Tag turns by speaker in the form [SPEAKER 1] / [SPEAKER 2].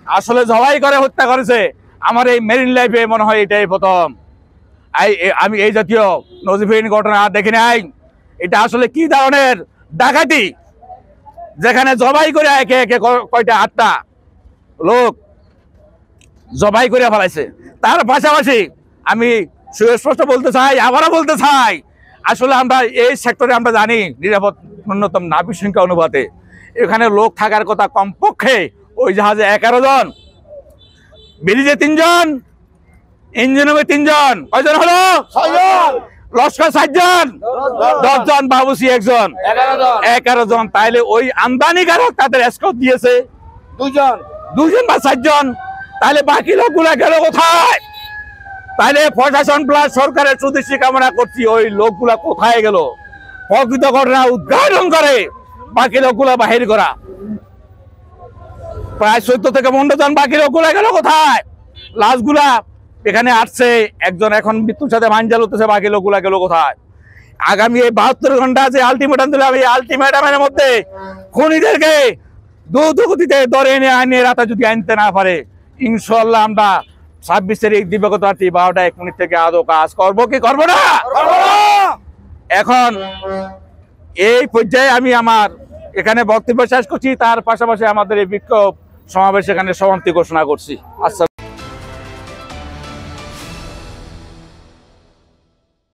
[SPEAKER 1] আসলে জবাই করে হত্যা করেছে আমার এই মেরিন লাইফে মনে হয় এটাই প্রথম। আমি এই জাতীয় নজিরবিহীন ঘটনা দেখি নাই। এটা আসলে কি ধরনের ডাকাতি, যেখানে জবাই করে একে একে কয়টা 8টা লোক জবাই করে ফেলাইছে। তার পাশাপাশি আমি সুস্পষ্ট বলতে চাই, আবারও বলতে চাই, আসলে আমরা এই সেক্টরে আমরা জানি নিরাপদ ন্যূনতম নাবিক সংখ্যা অনুপাতে এখানে লোক থাকার কথা কমপক্ষে ওই জাহাজে 11 জন, ব্রিজে 3 জন, ইঞ্জিনে 3 জন, কয়জন হলো? 6 জন। লস্কর 7 জন, 10 জন, বাবুসি 1 জন, 11 জন। তাইলে ওই আমদানিকারক তাদের এসকর্ট দিয়েছে 2 জন বা 4 জন। তাহলে বাকি লোকগুলা গেল কোথায়? তাইলে প্রশাসন প্লাস সরকারের সুদৃষ্টি কামনা করছি, ওই লোকগুলা কোথায় গেল? প্রকৃত ঘটনা উদ্ঘাটন করে বাকি লোকগুলা বাহির করা। প্রায় 14 থেকে 15 জন, বাকি লোকগুলা গেল কোথায়? লাশগুলা এখানে আসছে, একজন এখন মৃত্যুর সাথে মাঞ্জাল হতেছে, বাকি লোকগুলা গেল কোথায়? আগামী এই 72 ঘন্টা যে আলটিমেটাম দিলাম, এই আলটিমেটামের মধ্যে খুনিদেরকে দ্রুত গতিতে ধরে এনে আইনের রাতে যদি আনতে না পারে, ইনশাল্লাহ আমরা 26 এই দিবাগত রাত্রি 12টা 1 মিনিট থেকে আদৌ কাজ করবো কি করবো না। এখন এই পর্যায়ে আমি আমার এখানে বক্তব্য শেষ করছি। তার পাশাপাশি আমাদের এই বিক্ষোভ সমাবেশ এখানে সমাপ্তি ঘোষণা করছি। আচ্ছা।